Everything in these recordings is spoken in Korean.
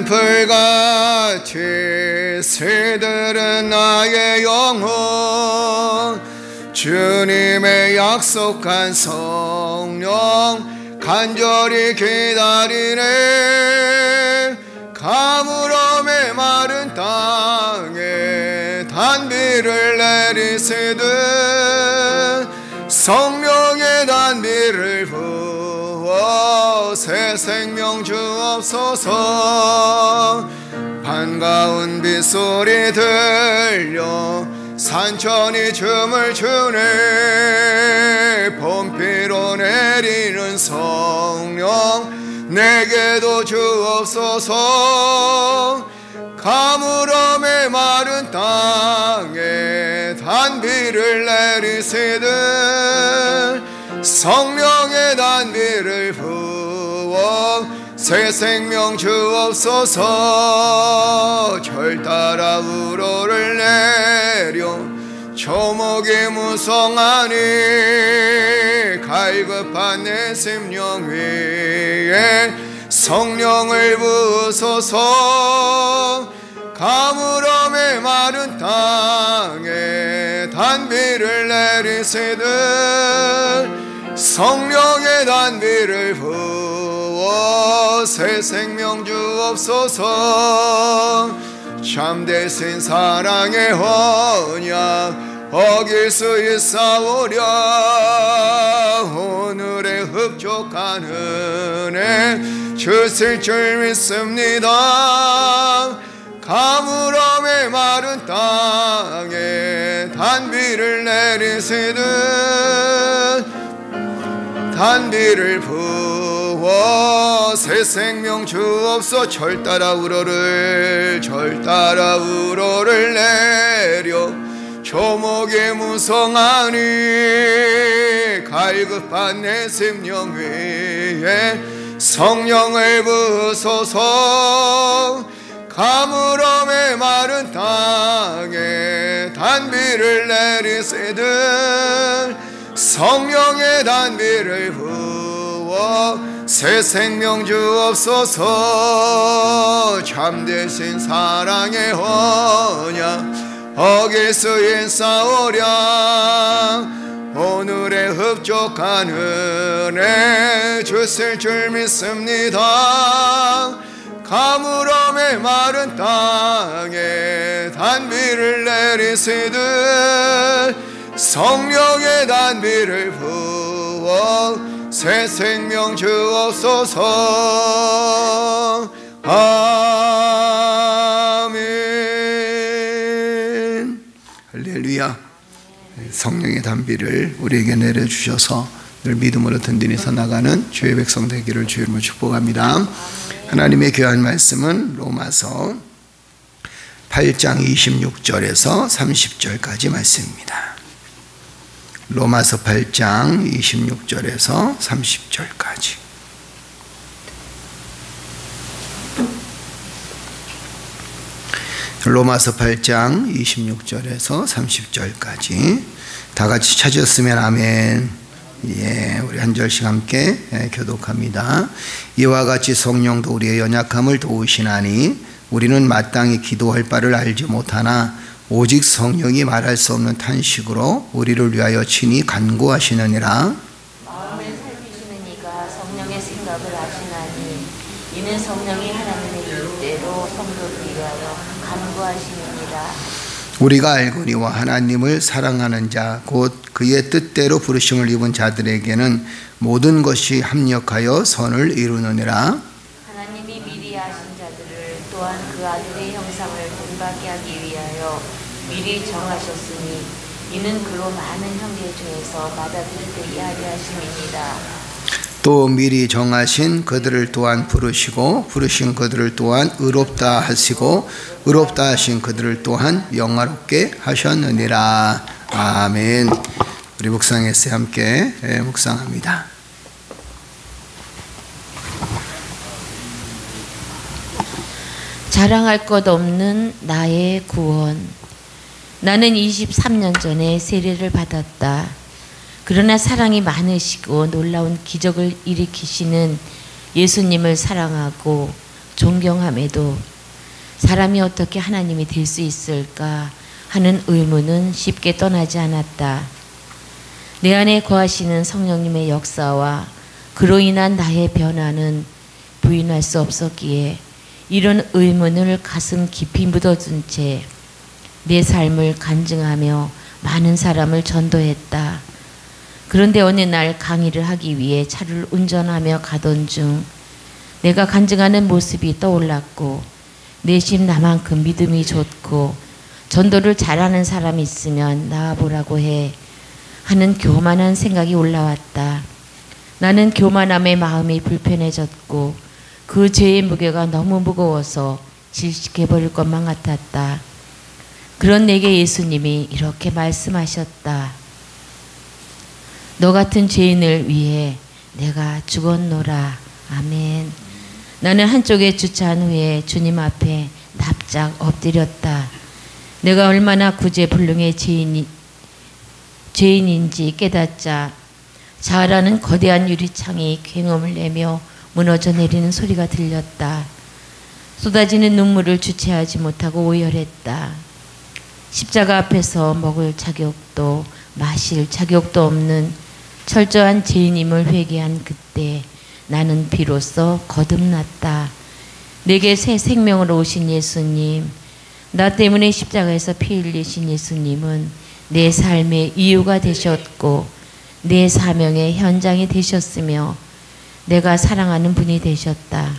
불같이 새들은 나의 영혼 주님의 약속한 성령 간절히 기다리네. 가물어 메마른 땅에 단비를 내리시듯 성령의 단비를 부어 새 생명 주옵소서. 반가운 빗소리 들려 산천이 춤을 추네. 봄비로 내리는 성령 내게도 주옵소서. 가물어 메마른 땅에 단비를 내리시듯 성령의 단비를 부어 새 생명 주옵소서. 절 따라 우러를 내려 초목이 무성하니 갈급한 내 심령 위에 성령을 부으소서. 가물어 메마른 땅에 단비를 내리시듯 성령의 단비를 부어 새 생명 주옵소서. 참되신 사랑의 언약 어길 수 있사오랴. 오늘의 흡족한 은혜 주실 줄 믿습니다. 가물어 메마른 땅에 단비를 내리시듯 단비를 부어 새 생명 주옵소. 절 따라 우러를 내려 초목이 무성하니 갈급한 내 심령 위에 성령을 부으소서. 가물어 메마른 땅에 단비를 내리시듯 성령의 단비를 부어 새 생명 주옵소서. 참되신 사랑의 언약 어길 수 있사오랴. 오늘의 흡족한 은혜 주실 줄 믿습니다. 가물어 메마른 땅에 단비를 내리시듯 성령의 단비를 부어 새 생명 주옵소서. 아멘. 할렐루야. 성령의 단비를 우리에게 내려주셔서 늘 믿음으로 든든히 서나가는 주의 백성 되기를 주의 이름으로 축복합니다. 하나님의 귀한 말씀은 로마서 8장 26절에서 30절까지 말씀입니다. 로마서 8장 26절에서 30절까지. 로마서 8장 26절에서 30절까지 다 같이 찾으셨으면 아멘. 예, 우리 한 절씩 함께 교독합니다. 이와 같이 성령도 우리의 연약함을 도우시나니 우리는 마땅히 기도할 바를 알지 못하나 오직 성령이 말할 수 없는 탄식으로 우리를 위하여 친히 간구하시느니라. 마음을 살피시는 이가 성령의 생각을 아시나니 이는 성령이 하나님의 뜻대로 성도를 위하여 간구하시느니라. 우리가 알거니와 하나님을 사랑하는 자 곧 그의 뜻대로 부르심을 입은 자들에게는 모든 것이 합력하여 선을 이루느니라. 하나님이 미리 아신 자들을 또한 그 아들의 형상을 본받게 하기 위하여 미리 정하셨으니 이는 그로 많은 형제 중에서 받아들일 때 이하게 하심이니라. 또 미리 정하신 그들을 또한 부르시고 부르신 그들을 또한 의롭다 하시고 의롭다 하신 그들을 또한 영화롭게 하셨느니라. 아멘. 우리 묵상에서 함께 묵상합니다. 자랑할 것 없는 나의 구원. 나는 23년 전에 세례를 받았다. 그러나 사랑이 많으시고 놀라운 기적을 일으키시는 예수님을 사랑하고 존경함에도 사람이 어떻게 하나님이 될 수 있을까 하는 의문은 쉽게 떠나지 않았다. 내 안에 거하시는 성령님의 역사와 그로 인한 나의 변화는 부인할 수 없었기에 이런 의문을 가슴 깊이 묻어둔 채 내 삶을 간증하며 많은 사람을 전도했다. 그런데 어느 날 강의를 하기 위해 차를 운전하며 가던 중 내가 간증하는 모습이 떠올랐고 내심 나만큼 믿음이 좋고 전도를 잘하는 사람이 있으면 나와보라고 해 하는 교만한 생각이 올라왔다. 나는 교만함에 마음이 불편해졌고 그 죄의 무게가 너무 무거워서 질식해버릴 것만 같았다. 그런 내게 예수님이 이렇게 말씀하셨다. 너 같은 죄인을 위해 내가 죽었노라. 아멘. 나는 한쪽에 주차한 후에 주님 앞에 납작 엎드렸다. 내가 얼마나 구제불능의 죄인인지 깨닫자 자아라는 거대한 유리창이 굉음을 내며 무너져 내리는 소리가 들렸다. 쏟아지는 눈물을 주체하지 못하고 오열했다. 십자가 앞에서 먹을 자격도 마실 자격도 없는 철저한 죄인임을 회개한 그때 나는 비로소 거듭났다. 내게 새 생명으로 오신 예수님, 나 때문에 십자가에서 피 흘리신 예수님은 내 삶의 이유가 되셨고 내 사명의 현장이 되셨으며 내가 사랑하는 분이 되셨다.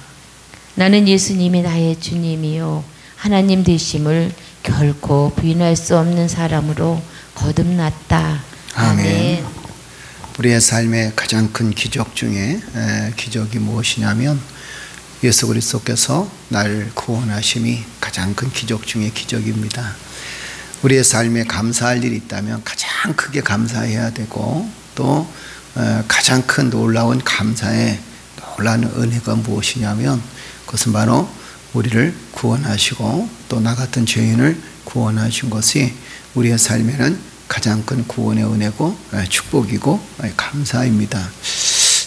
나는 예수님이 나의 주님이요 하나님 되심을 결코 부인할 수 없는 사람으로 거듭났다. 아멘. 우리의 삶의 가장 큰 기적 중에 기적이 무엇이냐면 예수 그리스도께서 나를 구원하심이 가장 큰 기적 중의 기적입니다. 우리의 삶에 감사할 일이 있다면 가장 크게 감사해야 되고 또 가장 큰 놀라운 감사의 놀라운 은혜가 무엇이냐면 그것은 바로 우리를 구원하시고 또 나 같은 죄인을 구원하신 것이 우리의 삶에는 가장 큰 구원의 은혜고 축복이고 감사입니다.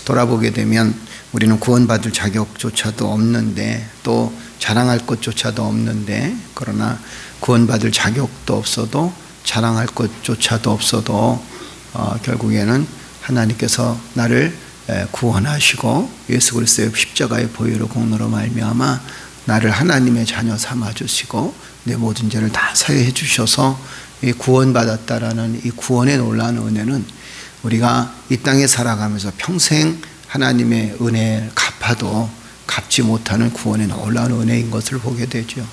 돌아보게 되면 우리는 구원받을 자격조차도 없는데 또 자랑할 것조차도 없는데 그러나 구원받을 자격도 없어도 자랑할 것조차도 없어도 결국에는 하나님께서 나를 구원하시고 예수 그리스도의 십자가의 보혈의 공로로 말미암아 나를 하나님의 자녀 삼아주시고 내 모든 죄를 다 사해해 주셔서 이 구원받았다라는 이 구원의 놀라운 은혜는 우리가 이 땅에 살아가면서 평생 하나님의 은혜를 갚아도 갚지 못하는 구원의 놀라운 은혜인 것을 보게 되죠.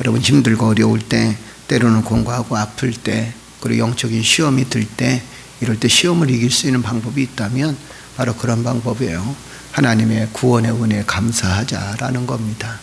여러분 힘들고 어려울 때 때로는 공고하고 아플 때 그리고 영적인 시험이 들 때 이럴 때 시험을 이길 수 있는 방법이 있다면 바로 그런 방법이에요. 하나님의 구원의 은혜에 감사하자라는 겁니다.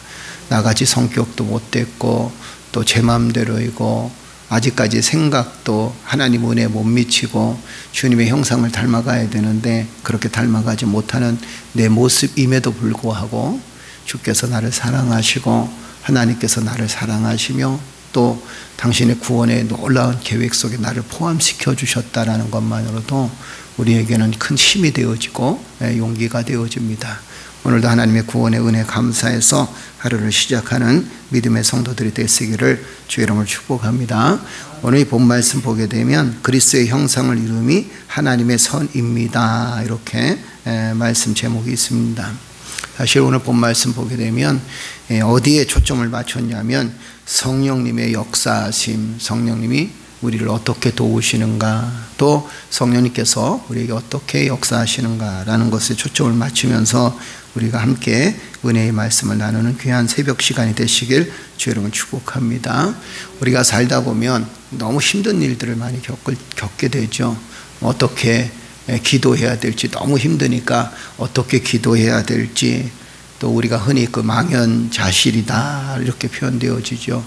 나같이 성격도 못됐고 또 제 마음대로이고 아직까지 생각도 하나님 은혜에 못 미치고 주님의 형상을 닮아가야 되는데 그렇게 닮아가지 못하는 내 모습임에도 불구하고 주께서 나를 사랑하시고 하나님께서 나를 사랑하시며 또 당신의 구원의 놀라운 계획 속에 나를 포함시켜 주셨다라는 것만으로도 우리에게는 큰 힘이 되어지고 용기가 되어집니다. 오늘도 하나님의 구원의 은혜 감사해서 하루를 시작하는 믿음의 성도들이 되시기를 주의 이름으로 축복합니다. 오늘 이 본 말씀 보게 되면 그리스도의 형상을 이름이 하나님의 선입니다. 이렇게 말씀 제목이 있습니다. 사실 오늘 본 말씀 보게 되면 어디에 초점을 맞췄냐면 성령님의 역사하심, 성령님이 우리를 어떻게 도우시는가, 또 성령님께서 우리에게 어떻게 역사하시는가라는 것에 초점을 맞추면서 우리가 함께 은혜의 말씀을 나누는 귀한 새벽 시간이 되시길 주의 이름으로 축복합니다. 우리가 살다 보면 너무 힘든 일들을 많이 겪게 되죠. 어떻게 기도해야 될지 너무 힘드니까 어떻게 기도해야 될지, 또 우리가 흔히 그 망연자실이다 이렇게 표현되어지죠.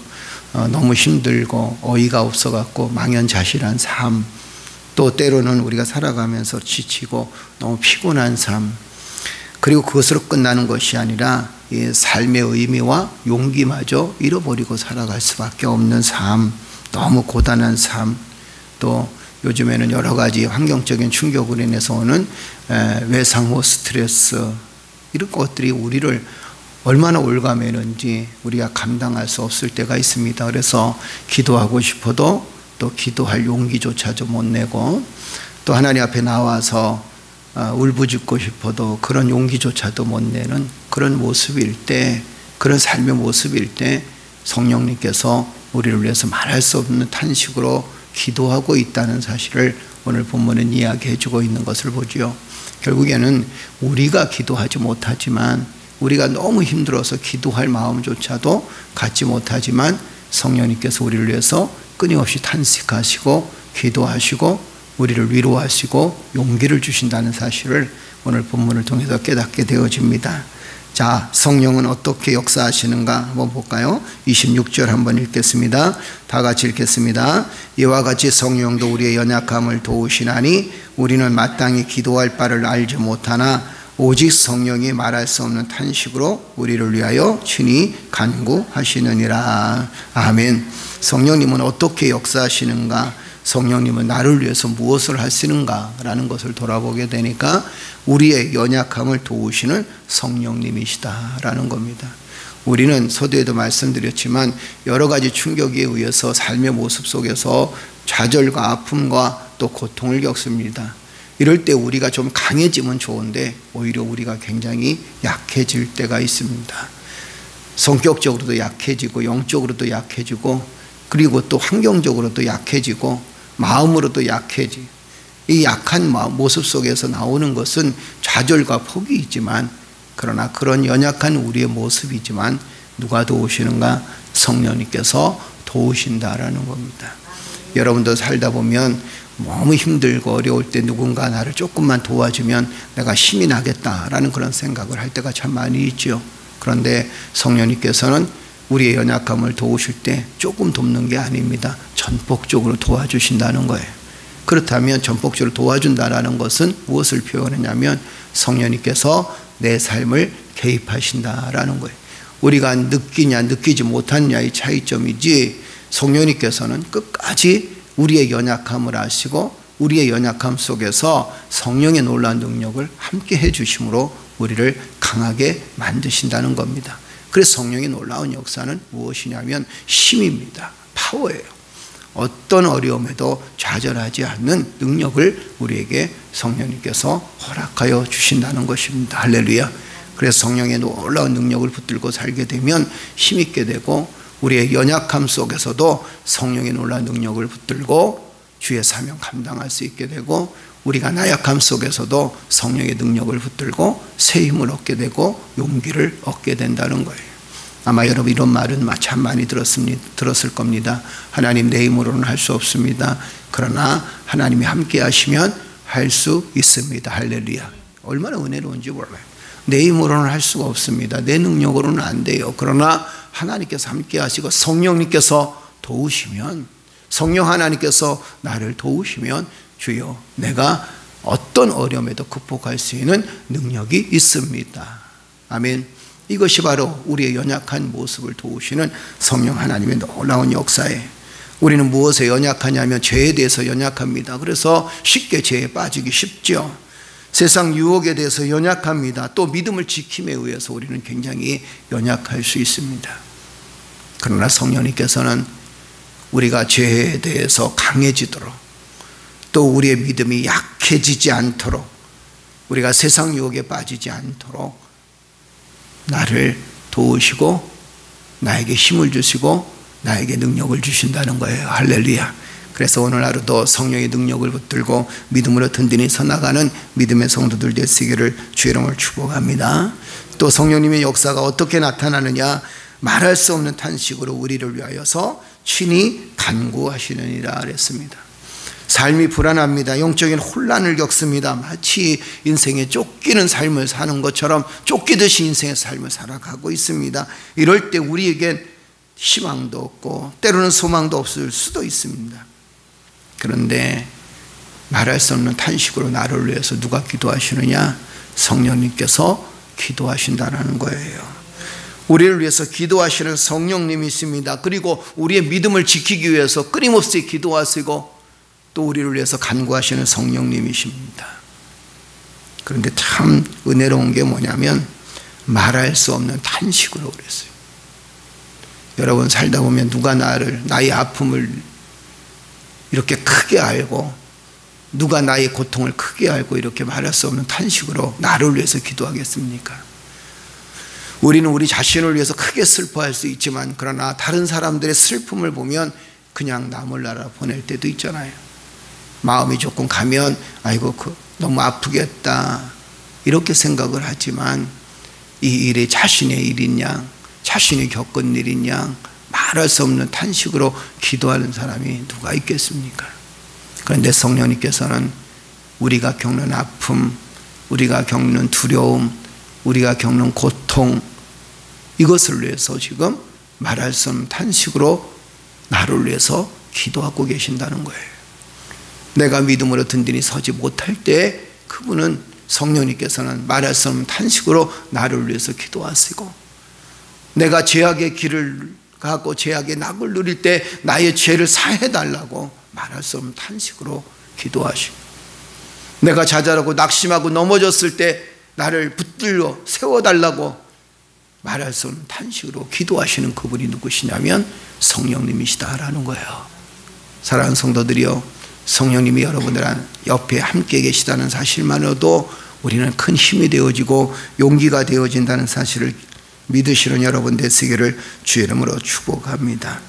너무 힘들고 어이가 없어갖고 망연자실한 삶, 또 때로는 우리가 살아가면서 지치고 너무 피곤한 삶, 그리고 그것으로 끝나는 것이 아니라 이 삶의 의미와 용기마저 잃어버리고 살아갈 수밖에 없는 삶, 너무 고단한 삶, 또 요즘에는 여러 가지 환경적인 충격으로 인해서 오는 외상후 스트레스, 이런 것들이 우리를 얼마나 올가매는지 우리가 감당할 수 없을 때가 있습니다. 그래서 기도하고 싶어도 또 기도할 용기조차도 못 내고, 또 하나님 앞에 나와서 울부짖고 싶어도 그런 용기조차도 못 내는 그런 모습일 때, 그런 삶의 모습일 때 성령님께서 우리를 위해서 말할 수 없는 탄식으로 기도하고 있다는 사실을 오늘 본문은 이야기해 주고 있는 것을 보죠. 결국에는 우리가 기도하지 못하지만, 우리가 너무 힘들어서 기도할 마음조차도 갖지 못하지만 성령님께서 우리를 위해서 끊임없이 탄식하시고 기도하시고 우리를 위로하시고 용기를 주신다는 사실을 오늘 본문을 통해서 깨닫게 되어집니다. 자, 성령은 어떻게 역사하시는가 한번 볼까요? 26절 한번 읽겠습니다. 다 같이 읽겠습니다. 이와 같이 성령도 우리의 연약함을 도우시나니 우리는 마땅히 기도할 바를 알지 못하나 오직 성령이 말할 수 없는 탄식으로 우리를 위하여 친히 간구하시느니라. 아멘. 성령님은 어떻게 역사하시는가, 성령님은 나를 위해서 무엇을 하시는가 라는 것을 돌아보게 되니까 우리의 연약함을 도우시는 성령님이시다라는 겁니다. 우리는 서두에도 말씀드렸지만 여러 가지 충격에 의해서 삶의 모습 속에서 좌절과 아픔과 또 고통을 겪습니다. 이럴 때 우리가 좀 강해지면 좋은데 오히려 우리가 굉장히 약해질 때가 있습니다. 성격적으로도 약해지고 영적으로도 약해지고 그리고 또 환경적으로도 약해지고 마음으로도 약해지. 이 약한 모습 속에서 나오는 것은 좌절과 포기 있지만, 그러나 그런 연약한 우리의 모습이지만 누가 도우시는가? 성령님께서 도우신다라는 겁니다. 여러분도 살다 보면 너무 힘들고 어려울 때 누군가 나를 조금만 도와주면 내가 힘이 나겠다라는 그런 생각을 할 때가 참 많이 있죠. 그런데 성령님께서는 우리의 연약함을 도우실 때 조금 돕는 게 아닙니다. 전폭적으로 도와주신다는 거예요. 그렇다면 전폭적으로 도와준다는 것은 무엇을 표현하냐면 성령님께서 내 삶을 개입하신다라는 거예요. 우리가 느끼냐 느끼지 못하느냐의 차이점이지, 성령님께서는 끝까지 우리의 연약함을 아시고 우리의 연약함 속에서 성령의 놀라운 능력을 함께 해주심으로 우리를 강하게 만드신다는 겁니다. 그래서 성령의 놀라운 역사는 무엇이냐면 힘입니다. 파워예요. 어떤 어려움에도 좌절하지 않는 능력을 우리에게 성령님께서 허락하여 주신다는 것입니다. 할렐루야. 그래서 성령의 놀라운 능력을 붙들고 살게 되면 힘있게 되고, 우리의 연약함 속에서도 성령의 놀라운 능력을 붙들고 주의 사명 감당할 수 있게 되고, 우리가 나약함 속에서도 성령의 능력을 붙들고 새 힘을 얻게 되고 용기를 얻게 된다는 거예요. 아마 여러분 이런 말은 참 많이 들었을 겁니다. 하나님, 내 힘으로는 할 수 없습니다. 그러나 하나님이 함께 하시면 할 수 있습니다. 할렐루야. 얼마나 은혜로운지 몰라요. 내 힘으로는 할 수가 없습니다. 내 능력으로는 안 돼요. 그러나 하나님께서 함께 하시고 성령님께서 도우시면, 성령 하나님께서 나를 도우시면 주여, 내가 어떤 어려움에도 극복할 수 있는 능력이 있습니다. 아멘. 이것이 바로 우리의 연약한 모습을 도우시는 성령 하나님의 놀라운 역사예요. 우리는 무엇에 연약하냐면 죄에 대해서 연약합니다. 그래서 쉽게 죄에 빠지기 쉽죠. 세상 유혹에 대해서 연약합니다. 또 믿음을 지킴에 의해서 우리는 굉장히 연약할 수 있습니다. 그러나 성령님께서는 우리가 죄에 대해서 강해지도록, 또 우리의 믿음이 약해지지 않도록, 우리가 세상 유혹에 빠지지 않도록 나를 도우시고 나에게 힘을 주시고 나에게 능력을 주신다는 거예요. 할렐루야. 그래서 오늘 하루도 성령의 능력을 붙들고 믿음으로 든든히 서나가는 믿음의 성도들 되시기를 주의 이름으로 축복합니다. 또 성령님의 역사가 어떻게 나타나느냐, 말할 수 없는 탄식으로 우리를 위하여서 친히 간구하시느니라 그랬습니다. 삶이 불안합니다. 영적인 혼란을 겪습니다. 마치 인생에 쫓기는 삶을 사는 것처럼 쫓기듯이 인생의 삶을 살아가고 있습니다. 이럴 때 우리에겐 희망도 없고 때로는 소망도 없을 수도 있습니다. 그런데 말할 수 없는 탄식으로 나를 위해서 누가 기도하시느냐? 성령님께서 기도하신다는 거예요. 우리를 위해서 기도하시는 성령님이 있습니다. 그리고 우리의 믿음을 지키기 위해서 끊임없이 기도하시고 또 우리를 위해서 간구하시는 성령님이십니다. 그런데 참 은혜로운 게 뭐냐면 말할 수 없는 탄식으로 그랬어요. 여러분 살다 보면 누가 나의 아픔을 이렇게 크게 알고, 누가 나의 고통을 크게 알고 이렇게 말할 수 없는 탄식으로 나를 위해서 기도하겠습니까? 우리는 우리 자신을 위해서 크게 슬퍼할 수 있지만, 그러나 다른 사람들의 슬픔을 보면 그냥 남을 나라 보낼 때도 있잖아요. 마음이 조금 가면 아이고 너무 아프겠다 이렇게 생각을 하지만, 이 일이 자신의 일인 양, 자신이 겪은 일인 양 말할 수 없는 탄식으로 기도하는 사람이 누가 있겠습니까? 그런데 성령님께서는 우리가 겪는 아픔, 우리가 겪는 두려움, 우리가 겪는 고통, 이것을 위해서 지금 말할 수 없는 탄식으로 나를 위해서 기도하고 계신다는 거예요. 내가 믿음으로 든든히 서지 못할 때 그분은, 성령님께서는 말할 수 없는 탄식으로 나를 위해서 기도하시고, 내가 죄악의 길을 가고 죄악의 낙을 누릴 때 나의 죄를 사해달라고 말할 수 없는 탄식으로 기도하시고, 내가 좌절하고 낙심하고 넘어졌을 때 나를 붙들려 세워달라고 말할 수 없는 탄식으로 기도하시는 그분이 누구시냐면 성령님이시다라는 거예요. 사랑하는 성도들이요, 성령님이 여러분들 옆에 함께 계시다는 사실만으로도 우리는 큰 힘이 되어지고 용기가 되어진다는 사실을 믿으시는 여러분 되시기를 주의 이름으로 축복합니다.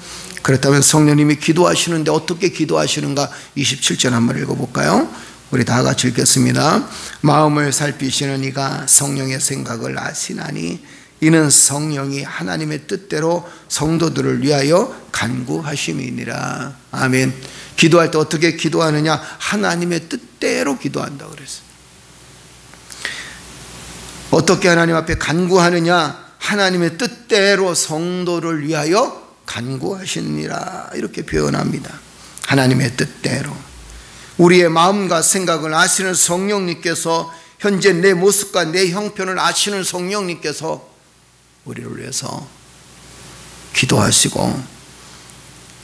그렇다면 성령님이 기도하시는데 어떻게 기도하시는가 27절 한번 읽어볼까요? 우리 다 같이 읽겠습니다. 마음을 살피시는 이가 성령의 생각을 아시나니 이는 성령이 하나님의 뜻대로 성도들을 위하여 간구하심이니라. 아멘. 기도할 때 어떻게 기도하느냐? 하나님의 뜻대로 기도한다고 그랬어요. 어떻게 하나님 앞에 간구하느냐? 하나님의 뜻대로 성도를 위하여 간구하시니라, 이렇게 표현합니다. 하나님의 뜻대로. 우리의 마음과 생각을 아시는 성령님께서, 현재 내 모습과 내 형편을 아시는 성령님께서 우리를 위해서 기도하시고,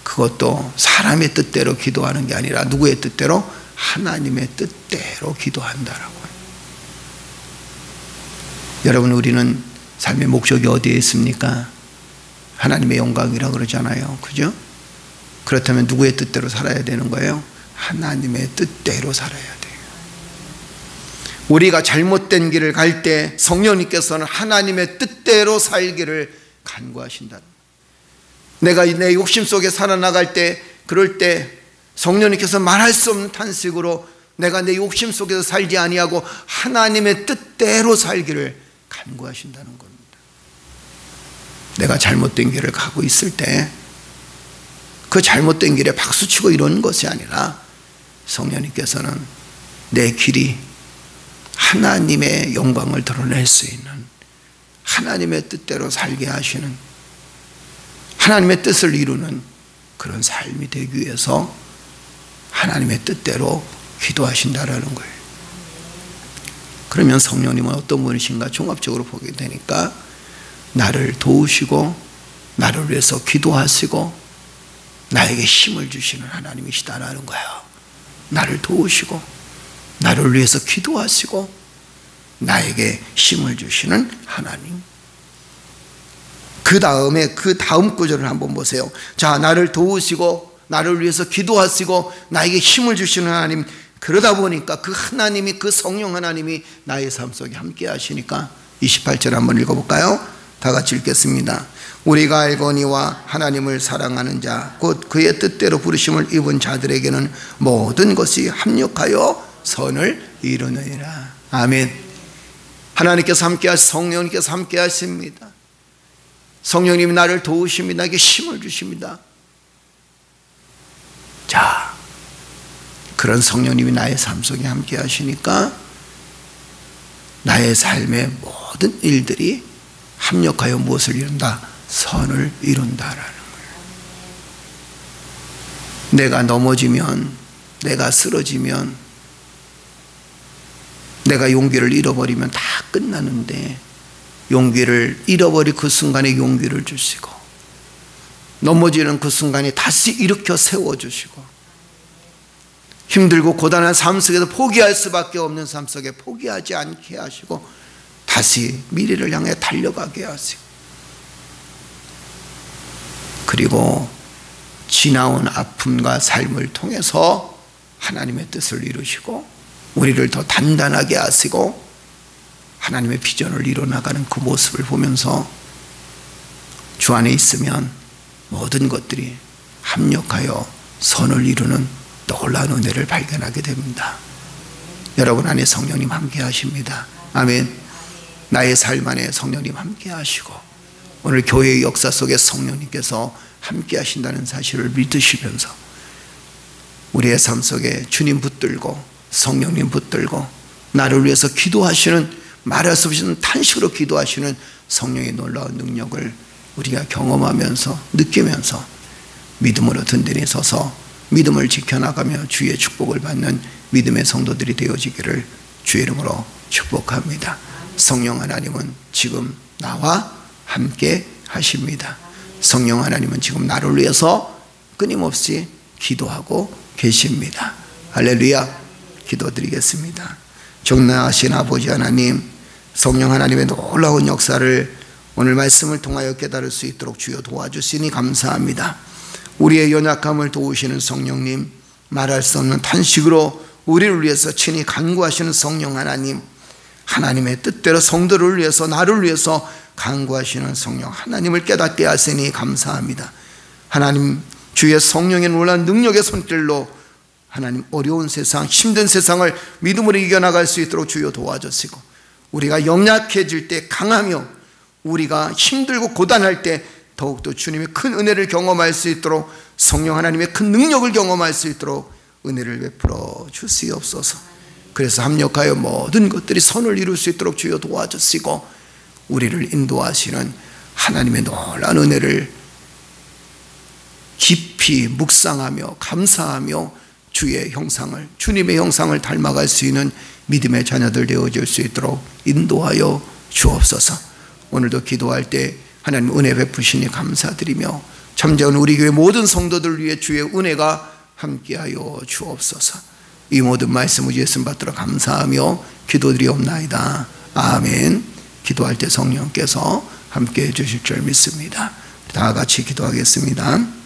그것도 사람의 뜻대로 기도하는 게 아니라 누구의 뜻대로? 하나님의 뜻대로 기도한다라고. 여러분, 우리는 삶의 목적이 어디에 있습니까? 하나님의 영광이라고 그러잖아요. 그죠? 그렇다면 누구의 뜻대로 살아야 되는 거예요? 하나님의 뜻대로 살아야 돼요. 우리가 잘못된 길을 갈 때 성령님께서는 하나님의 뜻대로 살기를 간구하신다. 내가 내 욕심 속에 살아나갈 때, 그럴 때 성령님께서 말할 수 없는 탄식으로 내가 내 욕심 속에서 살지 아니하고 하나님의 뜻대로 살기를 간구하신다는 겁니다. 내가 잘못된 길을 가고 있을 때 그 잘못된 길에 박수치고 이러는 것이 아니라 성령님께서는 내 길이 하나님의 영광을 드러낼 수 있는, 하나님의 뜻대로 살게 하시는, 하나님의 뜻을 이루는 그런 삶이 되기 위해서 하나님의 뜻대로 기도하신다라는 거예요. 그러면 성령님은 어떤 분이신가 종합적으로 보게 되니까 나를 도우시고 나를 위해서 기도하시고 나에게 힘을 주시는 하나님이시다라는 거예요. 나를 도우시고 나를 위해서 기도하시고 나에게 힘을 주시는 하나님. 그 다음에 그 다음 구절을 한번 보세요. 자, 나를 도우시고 나를 위해서 기도하시고 나에게 힘을 주시는 하나님. 그러다 보니까 그 하나님이, 그 성령 하나님이 나의 삶 속에 함께 하시니까 28절 한번 읽어볼까요? 다 같이 읽겠습니다. 우리가 알거니와 하나님을 사랑하는 자 곧 그의 뜻대로 부르심을 입은 자들에게는 모든 것이 합력하여 선을 이루느니라. 아멘. 하나님께서 함께 하시, 성령님께서 함께 하십니다. 성령님이 나를 도우십니다. 나에게 힘을 주십니다. 자, 그런 성령님이 나의 삶 속에 함께 하시니까 나의 삶의 모든 일들이 합력하여 무엇을 이룬다? 선을 이룬다라는 거예요. 내가 넘어지면, 내가 쓰러지면, 내가 용기를 잃어버리면 다 끝나는데 용기를 잃어버릴 그 순간에 용기를 주시고 넘어지는 그 순간에 다시 일으켜 세워주시고 힘들고 고단한 삶 속에서 포기할 수밖에 없는 삶 속에 포기하지 않게 하시고 다시 미래를 향해 달려가게 하세요. 그리고 지나온 아픔과 삶을 통해서 하나님의 뜻을 이루시고 우리를 더 단단하게 하시고 하나님의 비전을 이뤄나가는 그 모습을 보면서 주 안에 있으면 모든 것들이 합력하여 선을 이루는 놀라운 은혜를 발견하게 됩니다. 여러분 안에 성령님 함께 하십니다. 아멘. 나의 삶 안에 성령님 함께 하시고 오늘 교회의 역사 속에 성령님께서 함께 하신다는 사실을 믿으시면서 우리의 삶 속에 주님 붙들고 성령님 붙들고 나를 위해서 기도하시는, 말할 수 없는 탄식으로 기도하시는 성령의 놀라운 능력을 우리가 경험하면서 느끼면서 믿음으로 든든히 서서 믿음을 지켜나가며 주의 축복을 받는 믿음의 성도들이 되어지기를 주의 이름으로 축복합니다. 성령 하나님은 지금 나와 함께 하십니다. 성령 하나님은 지금 나를 위해서 끊임없이 기도하고 계십니다. 할렐루야. 기도드리겠습니다. 존귀하신 아버지 하나님, 성령 하나님의 놀라운 역사를 오늘 말씀을 통하여 깨달을 수 있도록 주여 도와주시니 감사합니다. 우리의 연약함을 도우시는 성령님, 말할 수 없는 탄식으로 우리를 위해서 친히 간구하시는 성령 하나님, 하나님의 뜻대로 성도를 위해서 나를 위해서 간구하시는 성령 하나님을 깨닫게 하시니 감사합니다. 하나님, 주의 성령의 놀라운 능력의 손길로 하나님 어려운 세상, 힘든 세상을 믿음으로 이겨나갈 수 있도록 주여 도와주시고 우리가 연약해질 때 강하며 우리가 힘들고 고단할 때 더욱더 주님의 큰 은혜를 경험할 수 있도록 성령 하나님의 큰 능력을 경험할 수 있도록 은혜를 베풀어 주시옵소서. 그래서 합력하여 모든 것들이 선을 이룰 수 있도록 주여 도와주시고 우리를 인도하시는 하나님의 놀라운 은혜를 깊이 묵상하며 감사하며 주의 형상을, 주님의 형상을 닮아갈 수 있는 믿음의 자녀들 되어질 수 있도록 인도하여 주옵소서. 오늘도 기도할 때 하나님 은혜 베푸시니 감사드리며 참전 우리 교회 모든 성도들 위해 주의 은혜가 함께하여 주옵소서. 이 모든 말씀을 예수 받들어 감사하며 기도드리옵나이다. 아멘. 기도할 때 성령께서 함께해 주실 줄 믿습니다. 다 같이 기도하겠습니다.